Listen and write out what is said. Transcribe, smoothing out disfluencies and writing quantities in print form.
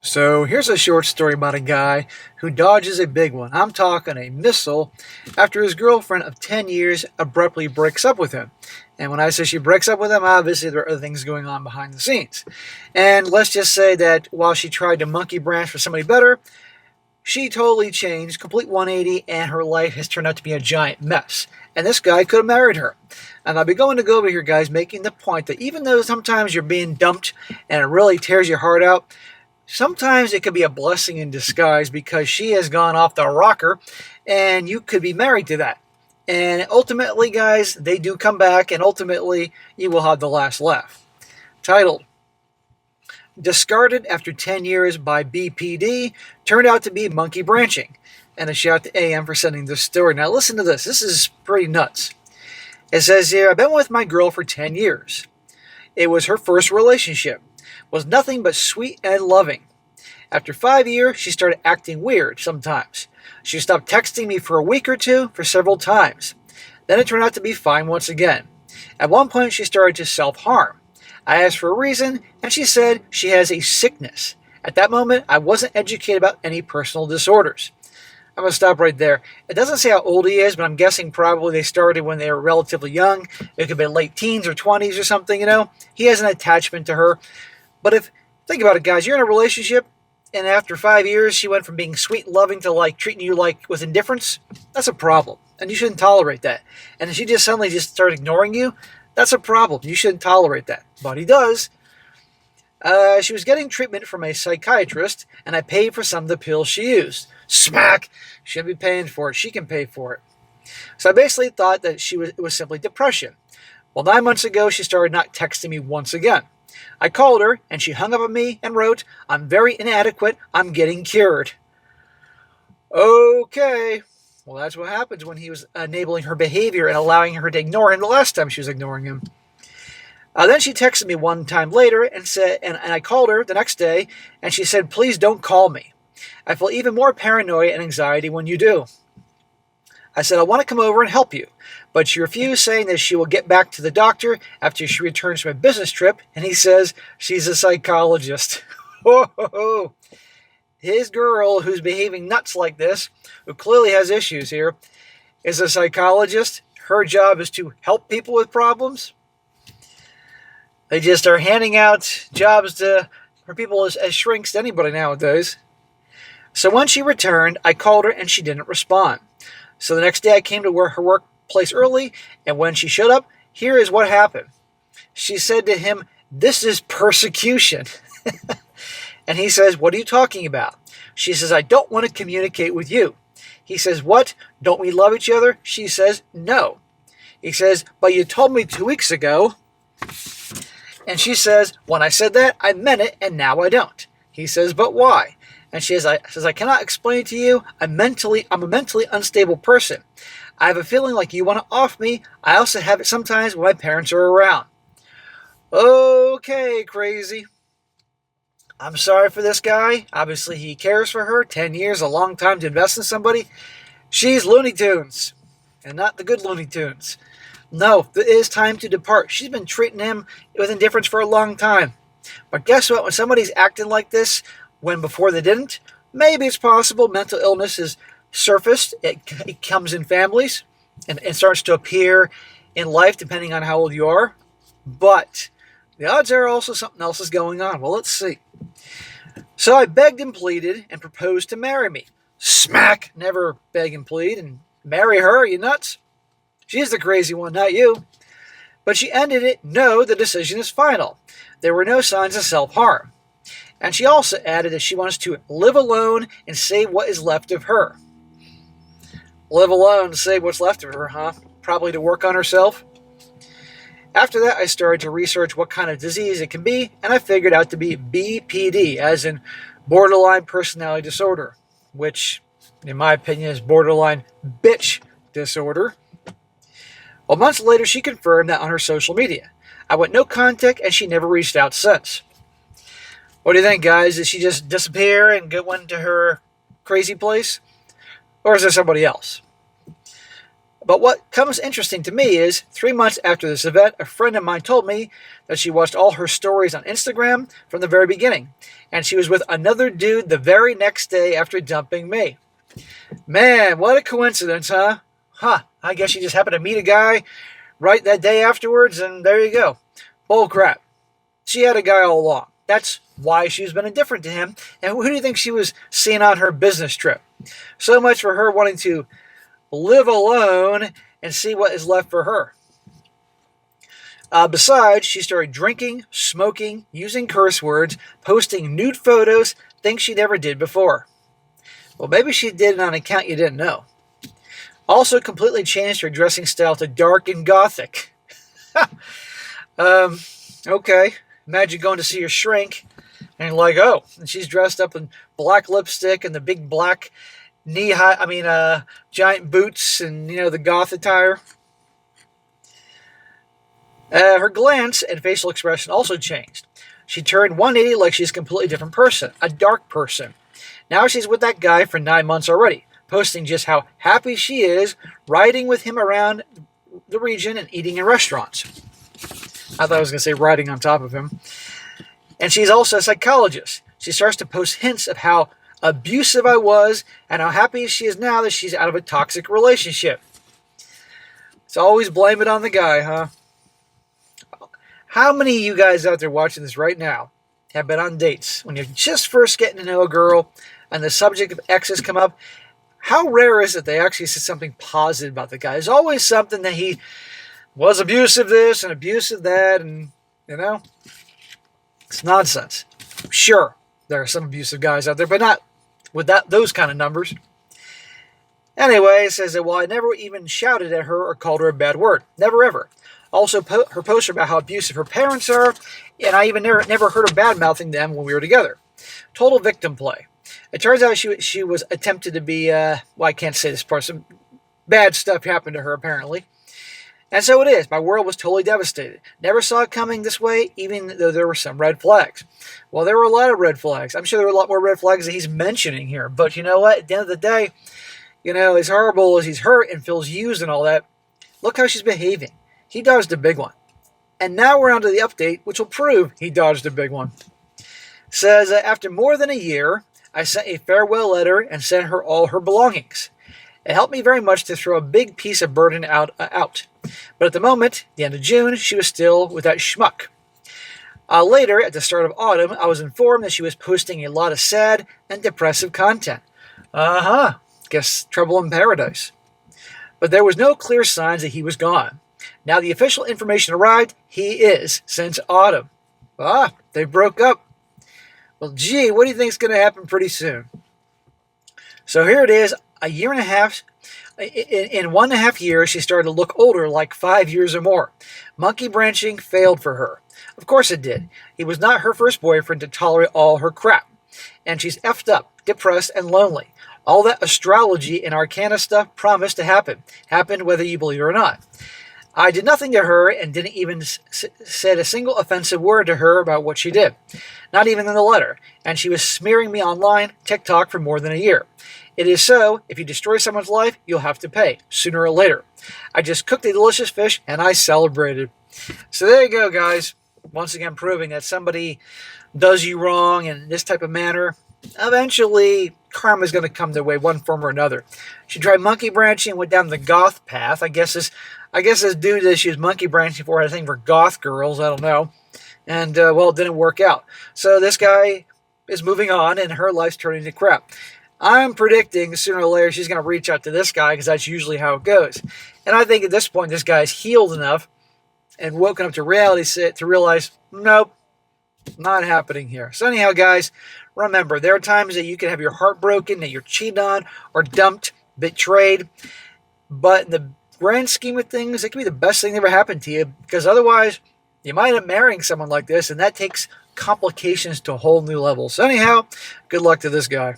So here's a short story about a guy who dodges a big one. I'm talking a missile after his girlfriend of 10 years abruptly breaks up with him. And when I say she breaks up with him, obviously there are other things going on behind the scenes. And let's just say that while she tried to monkey branch for somebody better, she totally changed, complete 180, and her life has turned out to be a giant mess. And this guy could have married her. And I'll be going to go over here, guys, making the point that even though sometimes you're being dumped and it really tears your heart out, sometimes it could be a blessing in disguise because she has gone off the rocker and you could be married to that. And ultimately, guys, they do come back and ultimately you will have the last laugh. Titled, Discarded After 10 Years by BPD Turned Out to Be Monkey Branching. And a shout out to AM for sending this story. Now listen to this. This is pretty nuts. It says here, I've been with my girl for 10 years. It was her first relationship. Was nothing but sweet and loving. After 5 years, she started acting weird sometimes. She stopped texting me for a week or two for several times. Then it turned out to be fine once again. At one point, she started to self-harm. I asked for a reason, and she said she has a sickness. At that moment, I wasn't educated about any personal disorders. I'm going to stop right there. It doesn't say how old he is, but I'm guessing probably they started when they were relatively young. It could be late teens or 20s or something, He has an attachment to her. But think about it, guys, you're in a relationship, and after 5 years, she went from being sweet and loving to treating you with indifference. That's a problem, and you shouldn't tolerate that. And if she just suddenly started ignoring you, that's a problem. You shouldn't tolerate that. But he does. She was getting treatment from a psychiatrist, and I paid for some of the pills she used. Smack! She shouldn't be paying for it. She can pay for it. So I basically thought that it was simply depression. Well, 9 months ago, she started not texting me once again. I called her, and she hung up on me and wrote, I'm very inadequate. I'm getting cured. Okay. Well, that's what happens when he was enabling her behavior and allowing her to ignore him the last time she was ignoring him. Then she texted me one time later and said, and I called her the next day, and she said, please don't call me. I feel even more paranoia and anxiety when you do. I said, I want to come over and help you. But she refused, saying that she will get back to the doctor after she returns from a business trip, and he says she's a psychologist. His girl, who's behaving nuts like this, who clearly has issues here, is a psychologist. Her job is to help people with problems. They just are handing out jobs for people as shrinks to anybody nowadays. So when she returned, I called her and she didn't respond. So the next day I came to her workplace early, and when she showed up, here is what happened. She said to him, this is persecution. And he says, what are you talking about? She says, I don't want to communicate with you. He says, what? Don't we love each other? She says, no. He says, but you told me 2 weeks ago. And she says, when I said that, I meant it, and now I don't. He says, but why? And she says, I cannot explain to you. I'm a mentally unstable person. I have a feeling like you want to off me. I also have it sometimes when my parents are around. Okay, crazy. I'm sorry for this guy. Obviously, he cares for her. 10 years, a long time to invest in somebody. She's Looney Tunes, and not the good Looney Tunes. No, it is time to depart. She's been treating him with indifference for a long time. But guess what? When somebody's acting like this, when before they didn't, maybe it's possible mental illness is surfaced. It comes in families and starts to appear in life depending on how old you are. But the odds are also something else is going on. Well, let's see. So I begged and pleaded and proposed to marry me. Smack! Never beg and plead and marry her. Are you nuts? She's the crazy one, not you. But she ended it, no, the decision is final. There were no signs of self-harm. And she also added that she wants to live alone and save what is left of her. Live alone, save what's left of her, huh? Probably to work on herself. After that, I started to research what kind of disease it can be, and I figured out to be BPD, as in borderline personality disorder, which, in my opinion, is borderline bitch disorder. Well, months later, she confirmed that on her social media. I went no contact, and she never reached out since. What do you think, guys? Did she just disappear and went to her crazy place? Or is there somebody else? But what comes interesting to me is 3 months after this event, a friend of mine told me that she watched all her stories on Instagram from the very beginning, and she was with another dude the very next day after dumping me. Man, what a coincidence, huh? I guess she just happened to meet a guy right that day afterwards, and there you go. Bull crap. She had a guy all along. That's why she's been indifferent to him. And who do you think she was seeing on her business trip? So much for her wanting to live alone and see what is left for her. Besides, she started drinking, smoking, using curse words, posting nude photos, things she never did before. Well, maybe she did it on an account you didn't know. Also completely changed her dressing style to dark and gothic. Okay. Imagine going to see your shrink and you're like, oh, and she's dressed up in black lipstick and the big black giant boots and, the goth attire. Her glance and facial expression also changed. She turned 180 like she's a completely different person, a dark person. Now she's with that guy for 9 months already, posting just how happy she is riding with him around the region and eating in restaurants. I thought I was going to say riding on top of him. And she's also a psychologist. She starts to post hints of how abusive I was and how happy she is now that she's out of a toxic relationship. So always blame it on the guy, huh? How many of you guys out there watching this right now have been on dates when you're just first getting to know a girl and the subject of exes come up? How rare is it they actually say something positive about the guy? There's always something that he was abusive this and abusive that, and, it's nonsense. Sure, there are some abusive guys out there, but not with those kind of numbers. Anyway, it says that, well, I never even shouted at her or called her a bad word. Never, ever. Also, her posts about how abusive her parents are, and I even never heard her bad-mouthing them when we were together. Total victim play. It turns out she was attempted to be, I can't say this part, some bad stuff happened to her, apparently. And so it is. My world was totally devastated. Never saw it coming this way, even though there were some red flags. Well, there were a lot of red flags. I'm sure there were a lot more red flags that he's mentioning here. But you know what? At the end of the day, as horrible as he's hurt and feels used and all that, look how she's behaving. He dodged a big one. And now we're on to the update, which will prove he dodged a big one. Says, after more than a year, I sent a farewell letter and sent her all her belongings. It helped me very much to throw a big piece of burden out. But at the moment, the end of June, she was still with that schmuck. Later, at the start of autumn, I was informed that she was posting a lot of sad and depressive content. Guess trouble in paradise. But there was no clear signs that he was gone. Now the official information arrived, he is, since autumn. They broke up. Well, gee, what do you think is going to happen pretty soon? So here it is, a year and a half. In 1.5 years, she started to look older, like 5 years or more. Monkey branching failed for her. Of course it did. He was not her first boyfriend to tolerate all her crap. And she's effed up, depressed, and lonely. All that astrology and arcana stuff promised to happen. Happened whether you believe it or not. I did nothing to her and didn't even said a single offensive word to her about what she did. Not even in the letter. And she was smearing me online, TikTok, for more than a year. It is so, if you destroy someone's life, you'll have to pay, sooner or later. I just cooked a delicious fish, and I celebrated. So there you go, guys. Once again, proving that somebody does you wrong in this type of manner, eventually karma is going to come their way, one form or another. She tried monkey branching and went down the goth path. I guess this dude that she was monkey branching for had a thing for goth girls. I don't know. And, it didn't work out. So this guy is moving on, and her life's turning to crap. I'm predicting sooner or later she's going to reach out to this guy because that's usually how it goes. And I think at this point this guy's healed enough and woken up to reality to realize, nope, not happening here. So anyhow, guys, remember, there are times that you can have your heart broken, that you're cheated on or dumped, betrayed. But in the grand scheme of things, it can be the best thing that ever happened to you, because otherwise you might end up marrying someone like this, and that takes complications to a whole new level. So anyhow, good luck to this guy.